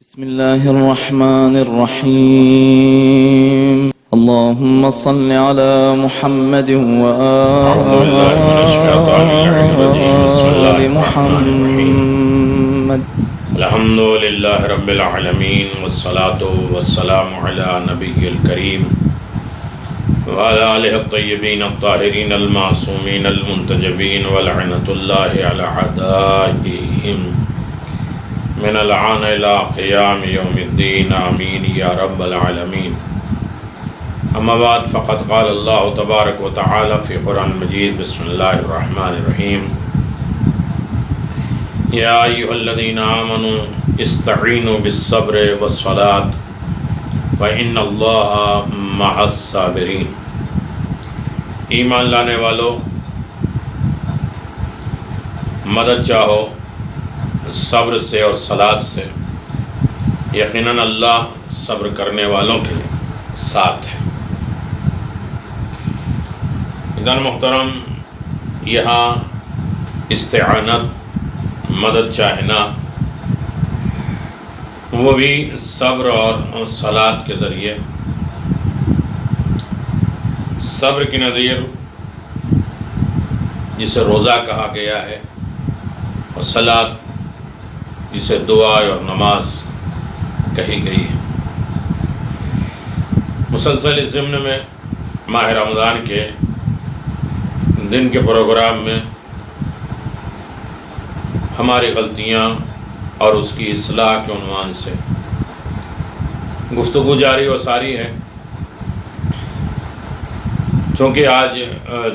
بسم الله الرحمن الرحيم اللهم صل على محمد وآل محمد. الحمد لله رب العالمين والصلاة والسلام على نبي الكريم وعلى آله الطيبين الطاهرين المعصومين المنتجبين ولعنة الله على أعدائهم من الآن إلى قيام يوم الدين آمين يا رب العالمين. أما بعد فقد قال الله تبارك وتعالى في قرآن المجيد بسم الله الرحمن الرحيم يا أيها الذين آمنوا استعينوا بالصبر والصلاة وإن الله مع الصابرين. ایمان لانے والو مدد چاہو صبر سے اور صلاۃ سے، یقیناً اللہ صبر کرنے والوں کے ساتھ ہے. اذن محترم، یہاں استعانت مدد چاہنا وہ بھی صبر اور صلاۃ کے ذریعے. صبر کی نظیر جسے روزہ کہا گیا ہے، اور صلاۃ جسے دعا اور نماز کہی گئی ہے. مسلسل اس ضمن میں ماہ رمضان کے دن کے پروگرام میں ہماری غلطیاں اور اس کی اصلاح کے عنوان سے گفتگو جاری و ساری ہے. چونکہ آج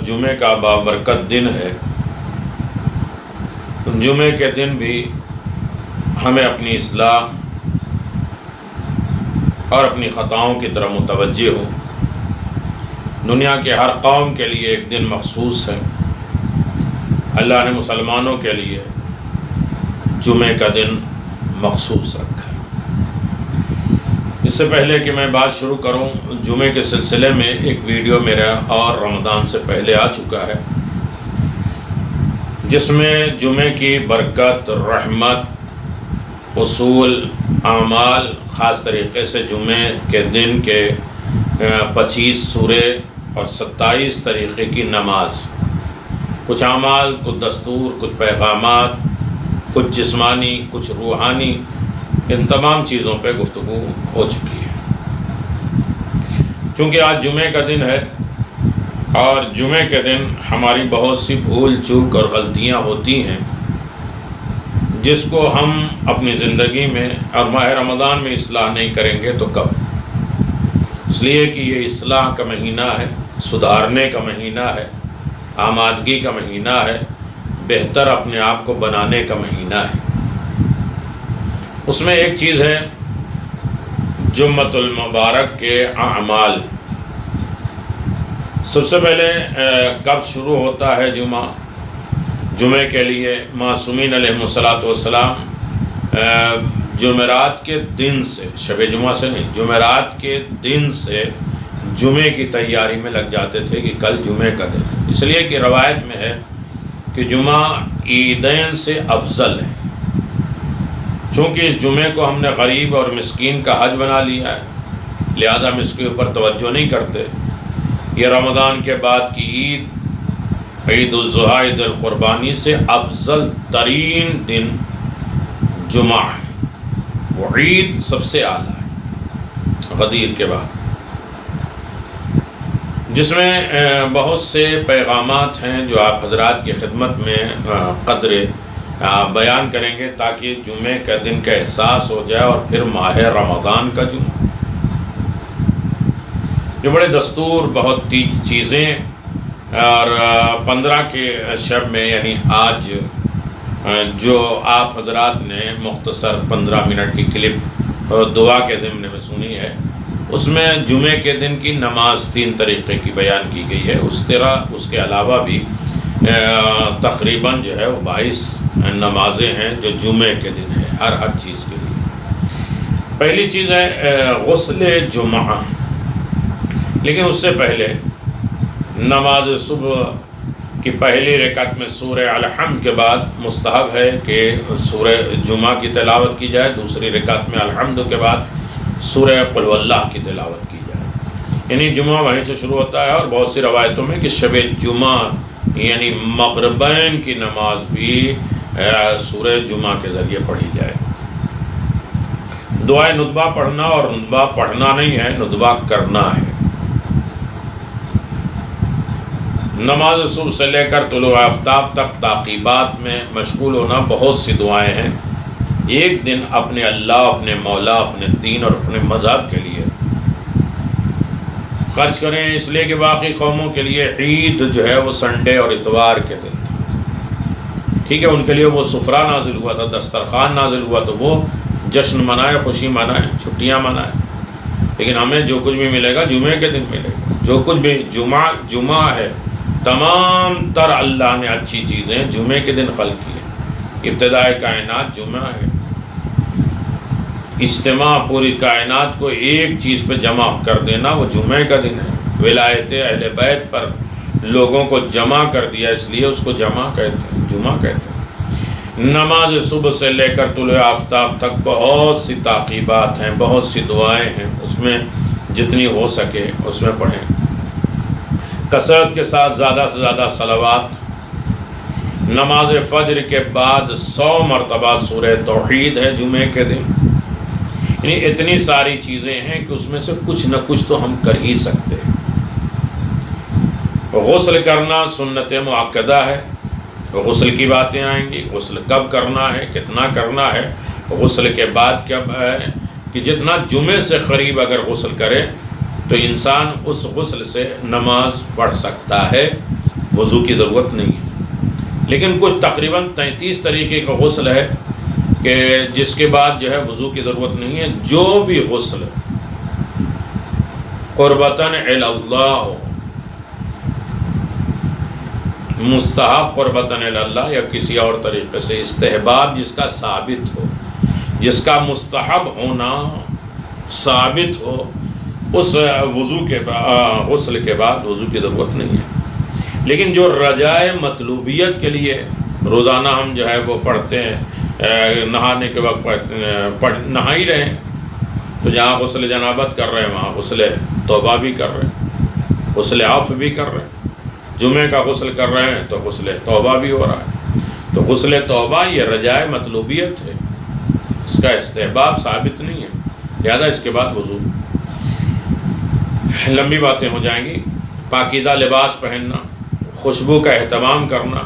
جمعے کا بابرکت دن ہے، جمعے کے دن بھی ہمیں اپنی اصلاح اور اپنی خطاؤں کی طرف متوجہ ہو. دنیا کے ہر قوم کے لیے ایک دن مخصوص ہے. اللہ نے مسلمانوں کے لیے جمعے کا دن مخصوص رکھا ہے. اس سے پہلے کہ میں بات شروع کروں، جمعے کے سلسلے میں ایک ویڈیو میرا اور رمضان سے پہلے آ چکا ہے، جس میں جمعے کی برکت، رحمت، اصول، اعمال، خاص طریقے سے جمعے کے دن کے 25 سورے اور 27 طریقے کی نماز، کچھ اعمال، کچھ دستور، کچھ پیغامات، کچھ جسمانی، کچھ روحانی، ان تمام چیزوں پہ گفتگو ہو چکی ہے. کیونکہ آج جمعے کا دن ہے، اور جمعے کے دن ہماری بہت سی بھول چوک اور غلطیاں ہوتی ہیں، جس کو ہم اپنی زندگی میں اور ماہ رمضان میں اصلاح نہیں کریں گے تو کب؟ اس لیے کہ یہ اصلاح کا مہینہ ہے، سدھارنے کا مہینہ ہے، آمادگی کا مہینہ ہے، بہتر اپنے آپ کو بنانے کا مہینہ ہے. اس میں ایک چیز ہے جمعۃ المبارک کے اعمال. سب سے پہلے کب شروع ہوتا ہے جمعہ؟ جمعے کے لیے معصومین علیہ الصلاۃ والسلام جمعرات کے دن سے، شب جمعہ سے نہیں، جمعرات کے دن سے جمعے کی تیاری میں لگ جاتے تھے کہ کل جمعے کا دن. اس لیے کہ روایت میں ہے کہ جمعہ عیدین سے افضل ہے. چونکہ جمعے کو ہم نے غریب اور مسکین کا حج بنا لیا ہے، لہذا ہم اس کے اوپر توجہ نہیں کرتے. یہ رمضان کے بعد کی عید، عید الاضحیٰ، عید القربانی سے افضل ترین دن جمعہ ہے. وہ عید سب سے اعلیٰ ہے غدیر کے بعد، جس میں بہت سے پیغامات ہیں جو آپ حضرات کی خدمت میں قدرے بیان کریں گے، تاکہ جمعے کا دن کا احساس ہو جائے. اور پھر ماہ رمضان کا جمعہ، جو بڑے دستور، بہت چیزیں، اور 15 کے شب میں، یعنی آج جو آپ حضرات نے مختصر 15 منٹ کی کلپ دعا کے ضمن میں سنی ہے، اس میں جمعے کے دن کی نماز 3 طریقے کی بیان کی گئی ہے. اس طرح اس کے علاوہ بھی تقریباً جو ہے وہ 22 نمازیں ہیں جو جمعے کے دن ہے، ہر چیز کے لیے. پہلی چیز ہے غسل جمعہ. لیکن اس سے پہلے نماز صبح کہ پہلی رکعت میں سورہ الحمد کے بعد مستحب ہے کہ سورہ جمعہ کی تلاوت کی جائے، دوسری رکعت میں الحمد کے بعد سورہ قل هو اللہ کی تلاوت کی جائے، یعنی جمعہ وہیں سے شروع ہوتا ہے۔ اور بہت سی روایتوں میں کہ شب جمعہ یعنی مغربین کی نماز بھی سورہ جمعہ کے ذریعے پڑھی جائے۔ دعائے ندبہ پڑھنا، اور ندبہ پڑھنا نہیں ہے، ندبہ کرنا ہے۔ نماز صبح سے لے کر طلوع آفتاب تک تعقیبات میں مشغول ہونا، بہت سی دعائیں ہیں۔ ایک دن اپنے اللہ، اپنے مولا، اپنے دین اور اپنے مذہب کے لیے خرچ کریں، اس لیے کہ باقی قوموں کے لیے عید جو ہے وہ سنڈے اور اتوار کے دن تھا، ٹھیک ہے، ان کے لیے وہ سفرہ نازل ہوا تھا، دسترخوان نازل ہوا، تو وہ جشن منائے، خوشی منائے، چھٹیاں منائے۔ لیکن ہمیں جو کچھ بھی ملے گا جمعے کے دن ملے گا، جو کچھ بھی جمعہ ہے، تمام تر اللہ نے اچھی چیزیں جمعے کے دن خلق کی ہیں۔ ابتدائے کائنات جمعہ ہے، اجتماع پوری کائنات کو ایک چیز پہ جمع کر دینا وہ جمعے کا دن ہے۔ ولایت اہل بیت پر لوگوں کو جمع کر دیا، اس لیے اس کو جمعہ کہتے ہیں، جمعہ کہتے ہیں۔ نماز صبح سے لے کر طلوع آفتاب تک بہت سی تعقیبات ہیں، بہت سی دعائیں ہیں، اس میں جتنی ہو سکے اس میں پڑھیں۔ کثرت کے ساتھ زیادہ سے زیادہ صلوات۔ نماز فجر کے بعد 100 مرتبہ سورہ توحید ہے جمعے کے دن، یعنی اتنی ساری چیزیں ہیں کہ اس میں سے کچھ نہ کچھ تو ہم کر ہی سکتے ہیں۔ غسل کرنا سنت مؤکدہ ہے، غسل کی باتیں آئیں گی، غسل کب کرنا ہے، کتنا کرنا ہے، غسل کے بعد کب ہے، کہ جتنا جمعے سے قریب اگر غسل کرے تو انسان اس غسل سے نماز پڑھ سکتا ہے، وضو کی ضرورت نہیں ہے۔ لیکن کچھ تقریباً 33 طریقے کا غسل ہے کہ جس کے بعد جو ہے وضو کی ضرورت نہیں ہے۔ جو بھی غسل قربتاً الی اللہ ہو، مستحب قربتاً الی اللہ یا کسی اور طریقے سے استحباب جس کا ثابت ہو، جس کا مستحب ہونا ثابت ہو، اس وضو کے غسل کے بعد وضو کی ضرورت نہیں ہے۔ لیکن جو رجائے مطلوبیت کے لیے روزانہ ہم جو ہے وہ پڑھتے ہیں، نہانے کے وقت نہا ہی رہے، تو جہاں غسل جنابت کر رہے ہیں وہاں غسل توبہ بھی کر رہے ہیں، غسل عفو بھی کر رہے ہیں۔ جمعے کا غسل کر رہے ہیں تو غسل توبہ بھی ہو رہا ہے۔ تو غسل توبہ یہ رجائے مطلوبیت ہے، اس کا استحباب ثابت نہیں ہے، لہذا اس کے بعد وضو۔ لمبی باتیں ہو جائیں گی۔ پاکیزہ لباس پہننا، خوشبو کا اہتمام کرنا،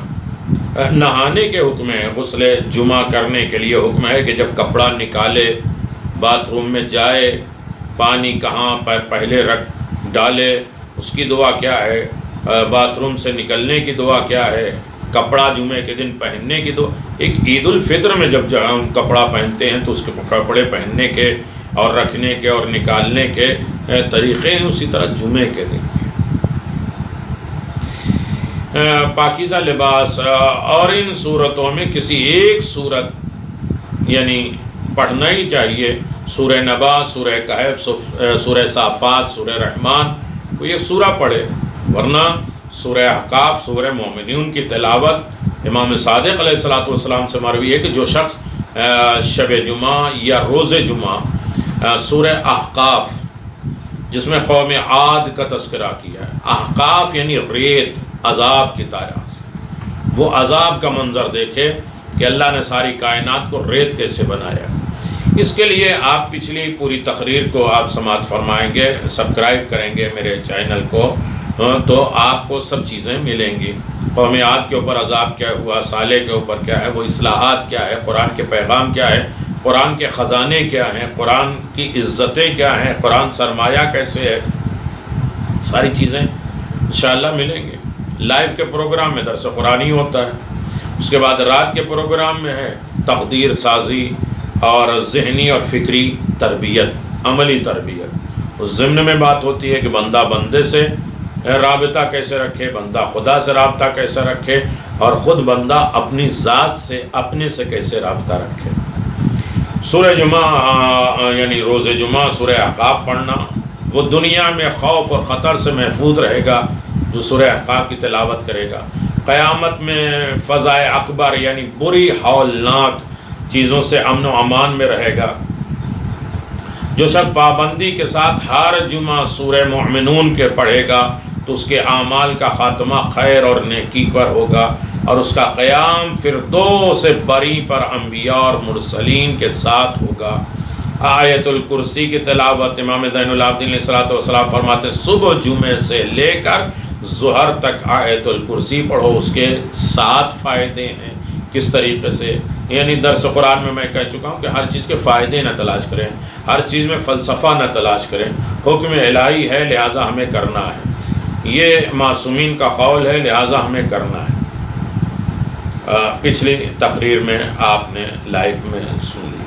نہانے کے حکم ہے۔ غسل جمعہ کرنے کے لیے حکم ہے کہ جب کپڑا نکالے، باتھ روم میں جائے، پانی کہاں پر پہلے رکھ ڈالے، اس کی دعا کیا ہے، باتھ روم سے نکلنے کی دعا کیا ہے، کپڑا جمعے کے دن پہننے کی دعا۔ ایک عید الفطر میں جب ہم کپڑا پہنتے ہیں تو اس کے کپڑے پہننے کے اور رکھنے کے اور نکالنے کے طریقے ہیں، اسی طرح جمعے کے دن پاکیزہ لباس۔ اور ان صورتوں میں کسی ایک صورت یعنی پڑھنا ہی چاہیے، سورہ نبا، سورہ کہف، سورہ صافات، سورہ رحمان، کوئی ایک سورہ پڑھے، ورنہ سورہ احقاف، سورہ مومنون کی تلاوت امام صادق علیہ الصلوۃ والسلام سے مروی ہے کہ جو شخص شب جمعہ یا روز جمعہ سورہ احقاف، جس میں قوم عاد کا تذکرہ کیا ہے، احقاف یعنی ریت، عذاب کی طرح سے، وہ عذاب کا منظر دیکھے کہ اللہ نے ساری کائنات کو ریت کیسے بنایا۔ اس کے لیے آپ پچھلی پوری تقریر کو آپ سماعت فرمائیں گے، سبسکرائب کریں گے میرے چینل کو، تو آپ کو سب چیزیں ملیں گی۔ قوم عاد کے اوپر عذاب کیا ہوا، صالح کے اوپر کیا ہے، وہ اصلاحات کیا ہے، قرآن کے پیغام کیا ہے، قرآن کے خزانے کیا ہیں، قرآن کی عزتیں کیا ہیں، قرآن سرمایہ کیسے ہے، ساری چیزیں انشاءاللہ ملیں گے۔ لائیو کے پروگرام میں درس قرآنی ہوتا ہے، اس کے بعد رات کے پروگرام میں ہے تقدیر سازی اور ذہنی اور فکری تربیت، عملی تربیت۔ اس ضمن میں بات ہوتی ہے کہ بندہ بندے سے رابطہ کیسے رکھے، بندہ خدا سے رابطہ کیسے رکھے، اور خود بندہ اپنی ذات سے، اپنے سے کیسے رابطہ رکھے۔ سورہ جمعہ یعنی روز جمعہ سورہ احقاف پڑھنا، وہ دنیا میں خوف اور خطر سے محفوظ رہے گا جو سورہ احقاف کی تلاوت کرے گا۔ قیامت میں فضائے اکبر یعنی بری ہولناک چیزوں سے امن و امان میں رہے گا۔ جو شخص پابندی کے ساتھ ہر جمعہ سورہ مومنون کے پڑھے گا تو اس کے اعمال کا خاتمہ خیر اور نیکی پر ہوگا، اور اس کا قیام فردوس بری پر انبیاء اور مرسلین کے ساتھ ہوگا۔ آیت الکرسی کی تلاوت امام زین العابدین علیہ الصلوۃ والسلام فرماتے ہیں صبح جمعے سے لے کر ظہر تک آیت الکرسی پڑھو، اس کے 7 فائدے ہیں۔ کس طریقے سے؟ یعنی درس قرآن میں کہہ چکا ہوں کہ ہر چیز کے فائدے نہ تلاش کریں، ہر چیز میں فلسفہ نہ تلاش کریں، حکم الہی ہے لہذا ہمیں کرنا ہے، یہ معصومین کا قول ہے لہذا ہمیں کرنا ہے۔ پچھلی تقریر میں آپ نے لائیو میں سن لی۔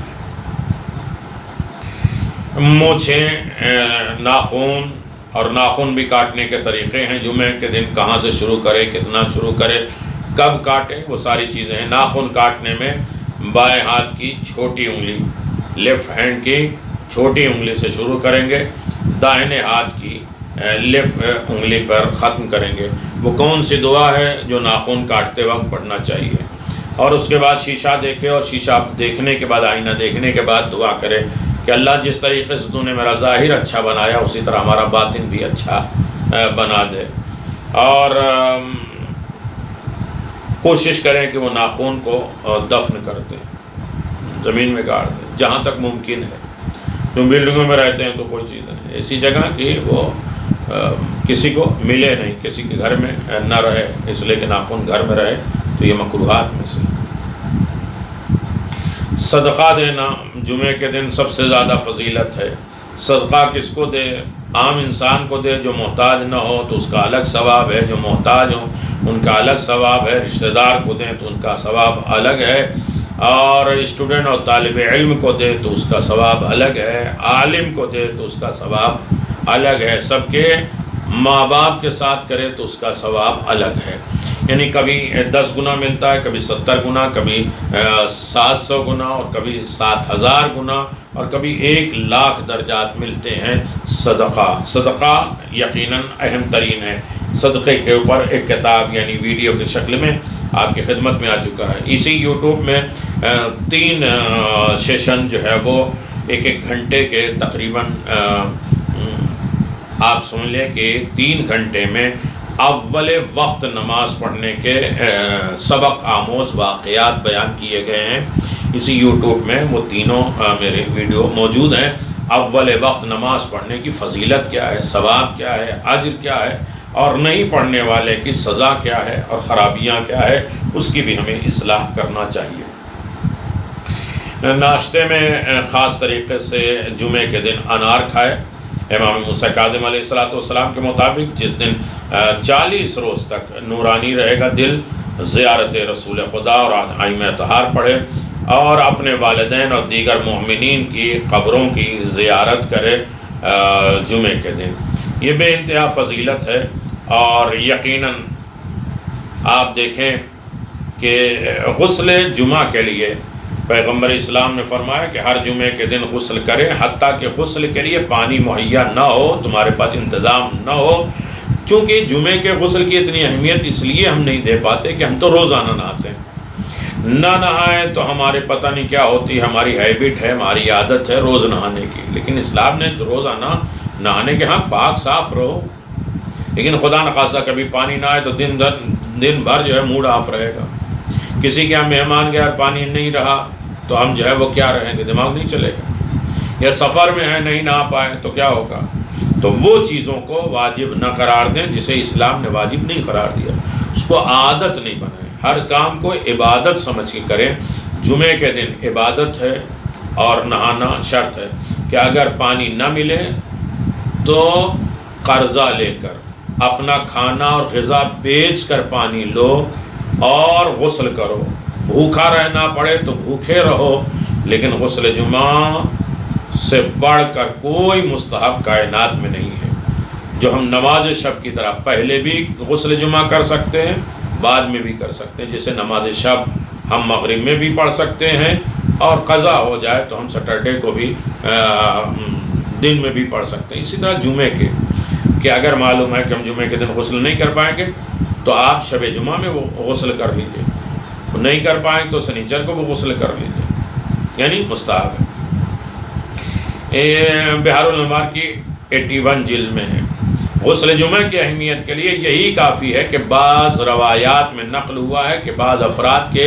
مونچھیں، ناخن اور ناخن بھی کاٹنے کے طریقے ہیں۔ جمعے کے دن کہاں سے شروع کرے، کتنا شروع کرے، کب کاٹے، وہ ساری چیزیں ہیں۔ ناخن کاٹنے میں بائیں ہاتھ کی چھوٹی انگلی، لیفٹ ہینڈ کی چھوٹی انگلی سے شروع کریں گے، دائنے ہاتھ کی لیفٹ انگلی پر ختم کریں گے۔ وہ کون سی دعا ہے جو ناخن کاٹتے وقت پڑھنا چاہیے، اور اس کے بعد شیشہ دیکھے، اور شیشہ دیکھنے کے بعد، آئینہ دیکھنے کے بعد دعا کرے کہ اللہ جس طریقے سے تو نے میرا ظاہر اچھا بنایا اسی طرح ہمارا باطن بھی اچھا بنا دے، اور کوشش کریں کہ وہ ناخن کو دفن کر دیں، زمین میں گاڑ دیں جہاں تک ممکن ہے۔ جو بلڈنگوں میں رہتے ہیں تو کوئی چیز نہیں، ایسی جگہ کہ وہ کسی کو ملے نہیں، کسی کے گھر میں نہ رہے، اس لیے کہ ناخن گھر میں رہے تو یہ مکروہات میں سے۔ صدقہ دینا جمعے کے دن سب سے زیادہ فضیلت ہے۔ صدقہ کس کو دے؟ عام انسان کو دے، جو محتاج نہ ہو تو اس کا الگ ثواب ہے، جو محتاج ہوں ان کا الگ ثواب ہے، رشتہ دار کو دیں تو ان کا ثواب الگ ہے، اور اسٹوڈنٹ اور طالب علم کو دے تو اس کا ثواب الگ ہے، عالم کو دے تو اس کا ثواب الگ ہے، سب کے ماں باپ کے ساتھ کرے تو اس کا ثواب الگ ہے۔ یعنی کبھی 10 گنا ملتا ہے، کبھی 70 گنا، کبھی 700 گنا، اور کبھی 7000 گنا، اور کبھی 1,00,000 درجات ملتے ہیں۔ صدقہ یقیناً اہم ترین ہے۔ صدقے کے اوپر ایک کتاب یعنی ویڈیو کی شکل میں آپ کی خدمت میں آ چکا ہے۔ اسی یوٹیوب میں 3 سیشن جو ہے وہ 1 گھنٹے کے تقریباً آپ سن لیں کہ 3 گھنٹے میں اول وقت نماز پڑھنے کے سبق آموز واقعات بیان کیے گئے ہیں۔ اسی یوٹیوب میں وہ تینوں میرے ویڈیو موجود ہیں۔ اول وقت نماز پڑھنے کی فضیلت کیا ہے، ثواب کیا ہے، اجر کیا ہے، اور نہیں پڑھنے والے کی سزا کیا ہے اور خرابیاں کیا ہے، اس کی بھی ہمیں اصلاح کرنا چاہیے۔ ناشتے میں خاص طریقے سے جمعے کے دن انار کھائے۔ امام موسیٰ کاظم علیہ الصلوۃ والسلام کے مطابق جس دن 40 روز تک نورانی رہے گا دل، زیارت رسول خدا اور آئمہ طہار پڑھے، اور اپنے والدین اور دیگر مومنین کی قبروں کی زیارت کرے جمعے کے دن۔ یہ بے انتہا فضیلت ہے، اور یقیناً آپ دیکھیں کہ غسل جمعہ کے لیے پیغمبر اسلام نے فرمایا کہ ہر جمعے کے دن غسل کریں، حتیٰ کہ غسل کے لیے پانی مہیا نہ ہو، تمہارے پاس انتظام نہ ہو۔ چونکہ جمعے کے غسل کی اتنی اہمیت اس لیے ہم نہیں دے پاتے کہ ہم تو روزانہ نہاتے ہیں، نہ نہائیں تو ہمارے پتہ نہیں کیا ہوتی، ہماری ہیبٹ ہے، ہماری عادت ہے روز نہانے کی، لیکن اسلام نے روزانہ نہانے کے ہاں پاک صاف رہو، لیکن خدا نخواستہ کبھی پانی نہ آئے تو دن بھر جو ہے موڈ آف رہے گا۔ کسی کے یہاں مہمان گیا پانی نہیں رہا تو ہم جو ہے وہ کیا رہیں گے، دماغ نہیں چلے گا، یا سفر میں ہے نہیں نہ پائے تو کیا ہوگا۔ تو وہ چیزوں کو واجب نہ قرار دیں جسے اسلام نے واجب نہیں قرار دیا، اس کو عادت نہیں بنائیں، ہر کام کو عبادت سمجھ کے کریں۔ جمعے کے دن عبادت ہے اور نہانا شرط ہے کہ اگر پانی نہ ملے تو قرضہ لے کر اپنا کھانا اور غذا بیچ کر پانی لو اور غسل کرو۔ بھوکا رہنا پڑے تو بھوکے رہو، لیکن غسل جمعہ سے بڑھ کر کوئی مستحب کائنات میں نہیں ہے۔ جو ہم نماز شب کی طرح پہلے بھی غسل جمعہ کر سکتے ہیں، بعد میں بھی کر سکتے ہیں، جیسے نماز شب ہم مغرب میں بھی پڑھ سکتے ہیں، اور قضا ہو جائے تو ہم سیٹرڈے کو بھی دن میں بھی پڑھ سکتے ہیں۔ اسی طرح جمعے کے کہ اگر معلوم ہے کہ ہم جمعے کے دن غسل نہیں کر پائیں گے تو آپ شب جمعہ میں وہ غسل کر لیجیے، نہیں کر پائیں تو سنیچر کو وہ غسل کر لیجیے، یعنی مستحب ہے۔ بحار الانوار کی 81 جلد میں ہے۔ غسل جمعہ کی اہمیت کے لیے یہی کافی ہے کہ بعض روایات میں نقل ہوا ہے کہ بعض افراد کے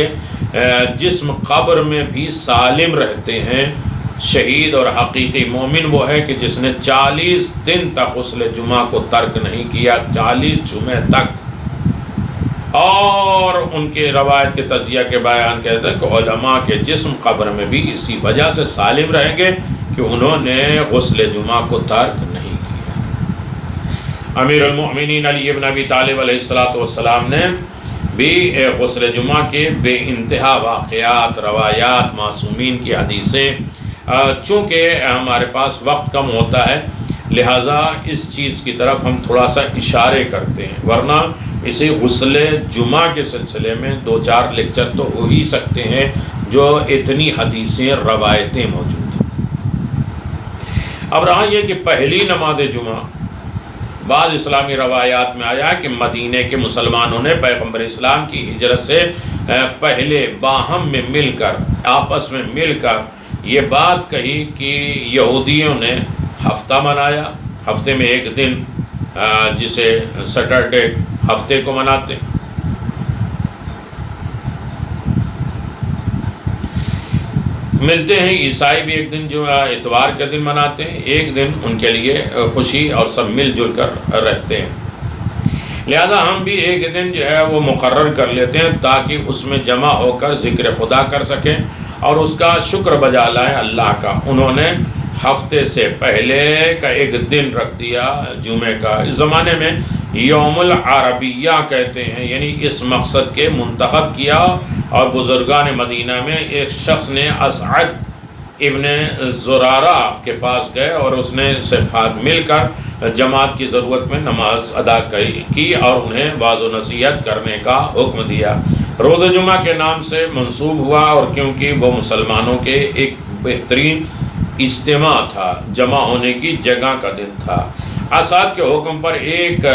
جسم قبر میں بھی سالم رہتے ہیں۔ شہید اور حقیقی مومن وہ ہے کہ جس نے 40 دن تک غسل جمعہ کو ترک نہیں کیا، 40 جمعے تک۔ اور ان کے روایت کے تجزیہ کے بیان کہتے ہیں کہ علماء کے جسم قبر میں بھی اسی وجہ سے سالم رہیں گے کہ انہوں نے غسل جمعہ کو ترک نہیں کیا۔ امیر المؤمنین علی ابن ابی طالب علیہ السلام نے بھی غسل جمعہ کے بے انتہا واقعات، روایات، معصومین کی حدیثیں، چونکہ ہمارے پاس وقت کم ہوتا ہے لہٰذا اس چیز کی طرف ہم تھوڑا سا اشارے کرتے ہیں، ورنہ اسی غسل جمعہ کے سلسلے میں 2-4 لیکچر تو ہو ہی سکتے ہیں جو اتنی حدیثیں، روایتیں موجود ہیں۔ اب رہا یہ کہ پہلی نماز جمعہ، بعض اسلامی روایات میں آیا کہ مدینہ کے مسلمانوں نے پیغمبر اسلام کی ہجرت سے پہلے باہم میں مل کر، آپس میں مل کر یہ بات کہی کہ یہودیوں نے ہفتہ منایا، ہفتے میں ایک دن جسے سیٹرڈے ہفتے کو مناتے، ملتے ہیں۔ عیسائی بھی ایک دن جو اتوار کے دن مناتے ہیں، ایک دن ان کے لیے خوشی اور سب مل جل کر رہتے ہیں، لہذا ہم بھی ایک دن جو ہے وہ مقرر کر لیتے ہیں تاکہ اس میں جمع ہو کر ذکر خدا کر سکیں اور اس کا شکر بجا لائیں اللہ کا۔ انہوں نے ہفتے سے پہلے کا ایک دن رکھ دیا جمعے کا۔ اس زمانے میں یوم العربیہ کہتے ہیں، یعنی اس مقصد کے منتخب کیا، اور بزرگان مدینہ میں ایک شخص نے اسعد ابن زرارہ کے پاس گئے اور اس نے صفات مل کر جماعت کی ضرورت میں نماز ادا کی اور انہیں واعظ و نصیحت کرنے کا حکم دیا۔ روز جمعہ کے نام سے منسوب ہوا اور کیونکہ وہ مسلمانوں کے ایک بہترین اجتماع تھا، جمع ہونے کی جگہ کا دن تھا۔ اسعد کے حکم پر ایک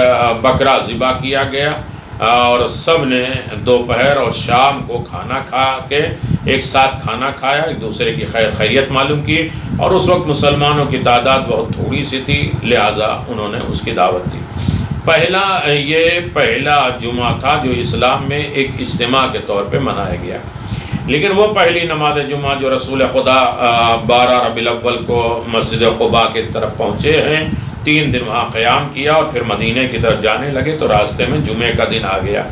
بکرا ذبح کیا گیا اور سب نے دوپہر اور شام کو کھانا کھا کے ایک ساتھ کھانا کھایا، ایک دوسرے کی خیر خیریت معلوم کی، اور اس وقت مسلمانوں کی تعداد بہت تھوڑی سی تھی لہٰذا انہوں نے اس کی دعوت دی۔ یہ پہلا جمعہ تھا جو اسلام میں ایک اجتماع کے طور پہ منایا گیا، لیکن وہ پہلی نماز جمعہ جو رسول خدا 12 ربیع الاول کو مسجد قباء کی طرف پہنچے ہیں، 3 دن وہاں قیام کیا اور پھر مدینہ کی طرف جانے لگے تو راستے میں جمعے کا دن آ گیا۔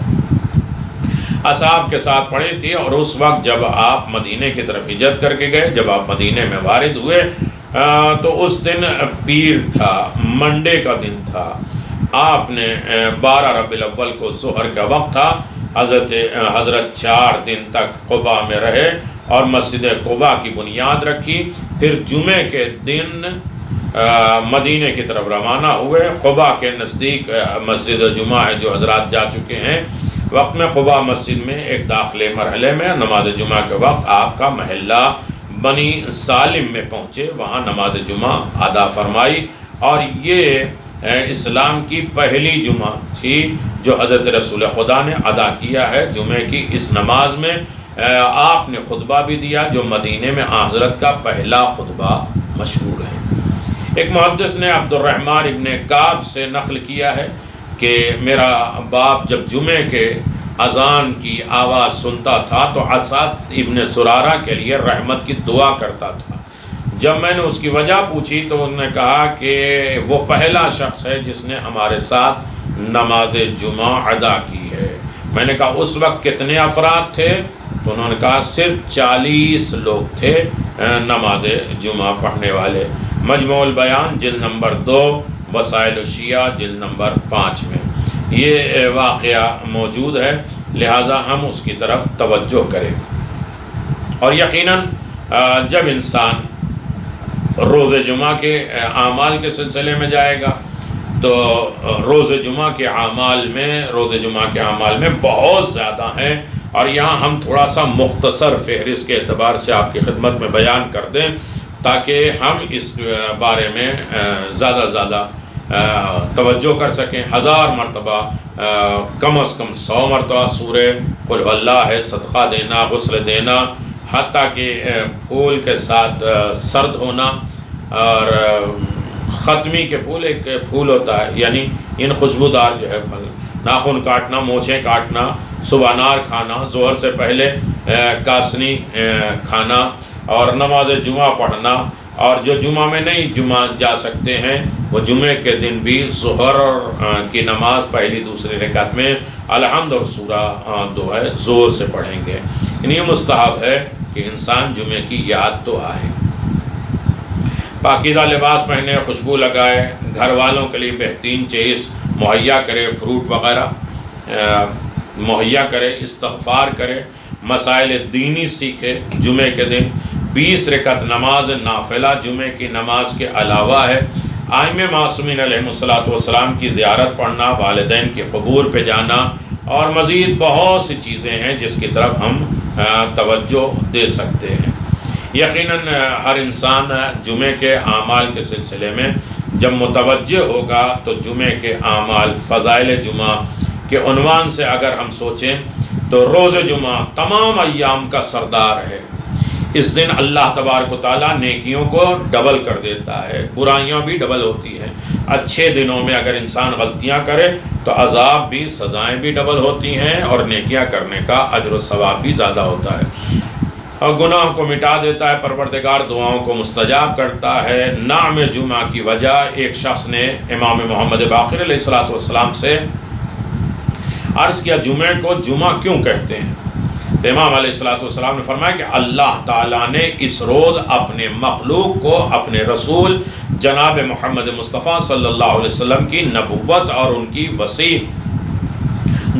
اصحاب کے ساتھ پڑھی تھی اور اس وقت جب آپ مدینہ کی طرف ہجرت کر کے گئے، جب آپ مدینہ میں وارد ہوئے تو اس دن پیر تھا، منڈے کا دن تھا۔ آپ نے 12 ربیع الاول کو ظہر کا وقت تھا، حضرت 4 دن تک قباء میں رہے اور مسجد قباء کی بنیاد رکھی، پھر جمعے کے دن مدینہ کی طرف روانہ ہوئے۔ قباء کے نزدیک مسجد جمعہ ہے جو حضرات جا چکے ہیں، وقت میں قباء مسجد میں ایک داخلے مرحلے میں نماز جمعہ کے وقت آپ کا محلہ بنی سالم میں پہنچے، وہاں نماز جمعہ ادا فرمائی، اور یہ اسلام کی پہلی جمعہ تھی جو حضرت رسول خدا نے ادا کیا ہے۔ جمعے کی اس نماز میں آپ نے خطبہ بھی دیا جو مدینہ میں حضرت کا پہلا خطبہ مشہور ہے۔ ایک محدث نے عبد الرحمن ابن کعب سے نقل کیا ہے کہ میرا باپ جب جمعے کے اذان کی آواز سنتا تھا تو اسعد ابن زرارہ کے لیے رحمت کی دعا کرتا تھا۔ جب میں نے اس کی وجہ پوچھی تو انہوں نے کہا کہ وہ پہلا شخص ہے جس نے ہمارے ساتھ نماز جمعہ ادا کی ہے۔ میں نے کہا اس وقت کتنے افراد تھے؟ تو انہوں نے کہا صرف 40 لوگ تھے نماز جمعہ پڑھنے والے۔ مجموع البیان جلد نمبر 2، وسائل الشیعہ جلد نمبر 5 میں یہ واقعہ موجود ہے، لہذا ہم اس کی طرف توجہ کریں۔ اور یقیناً جب انسان روز جمعہ کے اعمال کے سلسلے میں جائے گا تو روز جمعہ کے اعمال میں بہت زیادہ ہیں، اور یہاں ہم تھوڑا سا مختصر فہرست کے اعتبار سے آپ کی خدمت میں بیان کر دیں تاکہ ہم اس بارے میں زیادہ توجہ کر سکیں۔ 1000 مرتبہ کم از کم 100 مرتبہ سورہ قل هو اللہ ہے، صدقہ دینا، غسل دینا، حتیٰ کہ پھول کے ساتھ سرد ہونا، اور ختمی کے پھول، ایک پھول ہوتا ہے یعنی ان خوشبودار جو ہے پھل، ناخن کاٹنا، مونچھیں کاٹنا، صبح نار کھانا، ظہر سے پہلے کاسنی کھانا، اور نماز جمعہ پڑھنا، اور جو جمعہ میں نہیں جمعہ جا سکتے ہیں وہ جمعے کے دن بھی ظہر کی نماز پہلی دوسری رکعت میں الحمد اور سورہ 2 ہے زور سے پڑھیں گے۔ یہ مستحب ہے کہ انسان جمعے کی یاد تو آئے، پاکیزہ لباس پہنے، خوشبو لگائے، گھر والوں کے لیے بہترین چیز مہیا کرے، فروٹ وغیرہ مہیا کرے، استغفار کرے، مسائل دینی سیکھے۔ جمعے کے دن 20 رکعت نماز نافلہ جمعے کی نماز کے علاوہ ہے۔ ائمہ معصومین علیہ السلام کی زیارت پڑھنا، والدین کے قبور پہ جانا، اور مزید بہت سی چیزیں ہیں جس کی طرف ہم توجہ دے سکتے ہیں۔ یقیناً ہر انسان جمعے کے اعمال کے سلسلے میں جب متوجہ ہوگا تو جمعے کے اعمال، فضائل جمعہ کے عنوان سے اگر ہم سوچیں تو روز جمعہ تمام ایام کا سردار ہے۔ اس دن اللہ تبارک و تعالیٰ نیکیوں کو ڈبل کر دیتا ہے، برائیاں بھی ڈبل ہوتی ہیں۔ اچھے دنوں میں اگر انسان غلطیاں کرے تو عذاب بھی، سزائیں بھی ڈبل ہوتی ہیں، اور نیکیاں کرنے کا اجر و ثواب بھی زیادہ ہوتا ہے، اور گناہ کو مٹا دیتا ہے پروردگار، دعاؤں کو مستجاب کرتا ہے۔ نام جمعہ کی وجہ، ایک شخص نے امام محمد باقر علیہ السلام سے عرض کیا جمعے کو جمعہ کیوں کہتے ہیں؟ تو امام علیہ السلام نے فرمایا کہ اللہ تعالیٰ نے اس روز اپنے مخلوق کو اپنے رسول جناب محمد مصطفیٰ صلی اللہ علیہ وسلم کی نبوت اور ان کی وسیع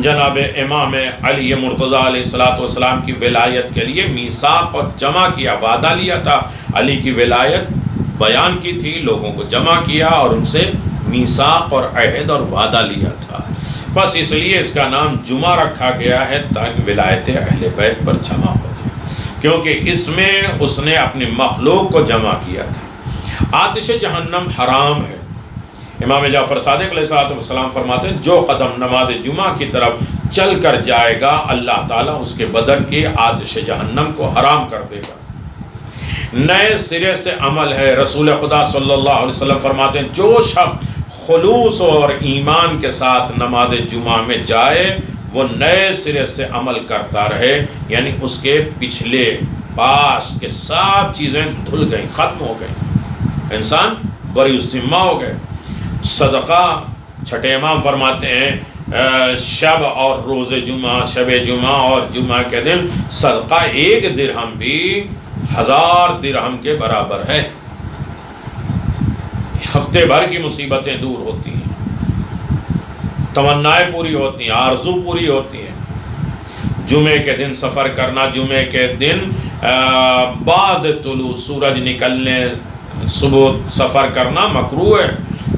جناب امام علی مرتضیٰ علیہ السلام کی ولایت کے لیے میثاق اور جمع کیا، وعدہ لیا تھا۔ علی کی ولایت بیان کی تھی، لوگوں کو جمع کیا اور ان سے میثاق اور عہد اور وعدہ لیا تھا۔ بس اس لیے اس کا نام جمعہ رکھا گیا ہے تاکہ ولایت اہل بیت پر جمع ہو جائے، کیونکہ اس میں اس نے اپنی مخلوق کو جمع کیا تھا۔ آتش جہنم حرام ہے۔ امام جعفر صادق علیہ السلام فرماتے ہیں جو قدم نماز جمعہ کی طرف چل کر جائے گا اللہ تعالیٰ اس کے بدن کی آتش جہنم کو حرام کر دے گا۔ نئے سرے سے عمل ہے۔ رسول خدا صلی اللہ علیہ وسلم فرماتے ہیں جو شخص خلوص اور ایمان کے ساتھ نماز جمعہ میں جائے وہ نئے سرے سے عمل کرتا رہے، یعنی اس کے پچھلے پاس کے سب چیزیں دھل گئیں، ختم ہو گئیں، انسان بری ذمہ ہو گئے۔ صدقہ، چھٹے امام فرماتے ہیں شب اور روز جمعہ، شب جمعہ اور جمعہ کے دن صدقہ 1 درہم بھی 1000 درہم کے برابر ہے۔ ہفتے بھر کی مصیبتیں دور ہوتی ہیں، تمنائیں پوری ہوتی ہیں، آرزو پوری ہوتی ہیں۔ جمعے کے دن سفر کرنا، جمعے کے دن بعد طلوع سورج نکلنے صبح سفر کرنا مکروہ ہے۔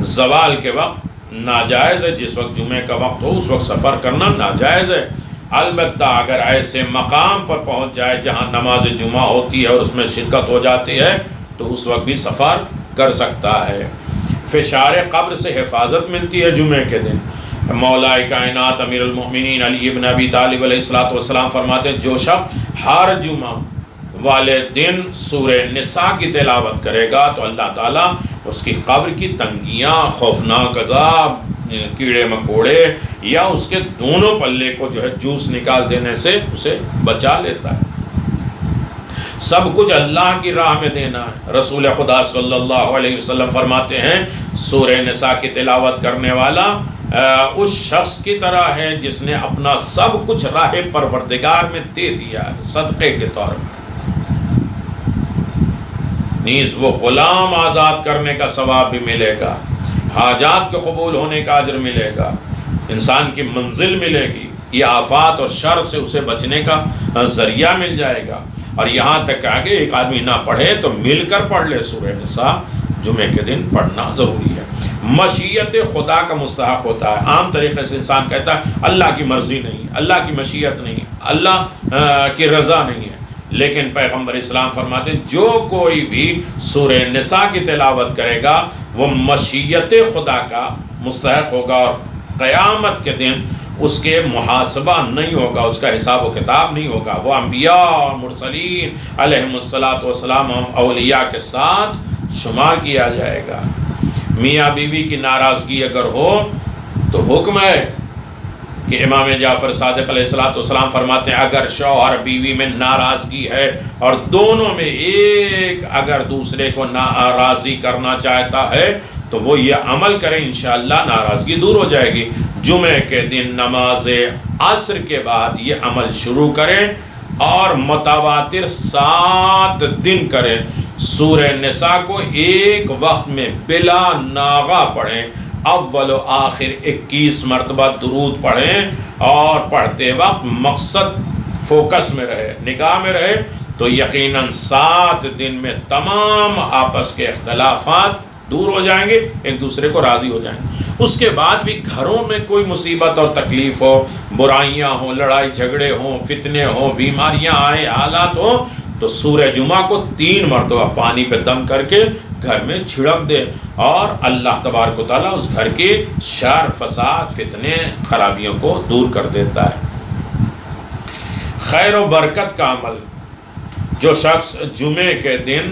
زوال کے وقت ناجائز ہے، جس وقت جمعے کا وقت ہو اس وقت سفر کرنا ناجائز ہے۔ البتہ اگر ایسے مقام پر پہنچ جائے جہاں نماز جمعہ ہوتی ہے اور اس میں شرکت ہو جاتی ہے تو اس وقت بھی سفر کر سکتا ہے۔ فشار قبر سے حفاظت ملتی ہے جمعے کے دن۔ مولا کائنات امیر المؤمنین علی ابن ابی طالب علیہ السلام فرماتے ہیں جو شخص ہر جمعہ والے دن سورہ نساء کی تلاوت کرے گا تو اللہ تعالیٰ اس کی قبر کی تنگیاں، خوفناک عذاب، کیڑے مکوڑے یا اس کے دونوں پلے کو جو ہے جوس نکال دینے سے اسے بچا لیتا ہے۔ سب کچھ اللہ کی راہ میں دینا ہے۔ رسول خدا صلی اللہ علیہ وسلم فرماتے ہیں سورہ نساء کی تلاوت کرنے والا اس شخص کی طرح ہے جس نے اپنا سب کچھ راہ پروردگار میں دے دیا ہے صدقے کے طور پر۔ نیز وہ غلام آزاد کرنے کا ثواب بھی ملے گا، حاجات کے قبول ہونے کا اجر ملے گا، انسان کی منزل ملے گی، یہ آفات اور شر سے اسے بچنے کا ذریعہ مل جائے گا۔ اور یہاں تک کہ آگے ایک آدمی نہ پڑھے تو مل کر پڑھ لے سورہ نساء، جمعے کے دن پڑھنا ضروری ہے۔ مشیت خدا کا مستحق ہوتا ہے۔ عام طریقے سے انسان کہتا ہے اللہ کی مرضی نہیں، اللہ کی مشیت نہیں، اللہ کی رضا نہیں ہے، لیکن پیغمبر اسلام فرماتے ہیں جو کوئی بھی سورہ نساء کی تلاوت کرے گا وہ مشیت خدا کا مستحق ہوگا اور قیامت کے دن اس کے محاسبہ نہیں ہوگا، اس کا حساب و کتاب نہیں ہوگا، وہ انبیاء مرسلین علیہم الصلاۃ والسلام اولیاء کے ساتھ شمار کیا جائے گا۔ میاں بیوی کی ناراضگی اگر ہو تو حکم ہے کہ امام جعفر صادق علیہ الصلاۃ والسلام فرماتے ہیں اگر شوہر بیوی میں ناراضگی ہے اور دونوں میں ایک اگر دوسرے کو ناراضی کرنا چاہتا ہے تو وہ یہ عمل کریں، انشاءاللہ ناراضگی دور ہو جائے گی۔ جمعے کے دن نماز عصر کے بعد یہ عمل شروع کریں اور متواتر 7 دن کریں۔ سورہ نساء کو ایک وقت میں بلا ناغہ پڑھیں، اول و آخر 21 مرتبہ درود پڑھیں، اور پڑھتے وقت مقصد فوکس میں رہے، نگاہ میں رہے، تو یقیناً 7 دن میں تمام آپس کے اختلافات دور ہو جائیں گے، ایک دوسرے کو راضی ہو جائیں گے۔ اس کے بعد بھی گھروں میں کوئی مصیبت اور تکلیف ہو، برائیاں ہوں، لڑائی جھگڑے ہوں، فتنے ہوں، بیماریاں آئے، حالات ہوں، تو سورہ جمعہ کو 3 مرتبہ پانی پہ دم کر کے گھر میں چھڑک دے، اور اللہ تبارک و تعالیٰ اس گھر کی شر، فساد، فتنے، خرابیوں کو دور کر دیتا ہے۔ خیر و برکت کا عمل، جو شخص جمعے کے دن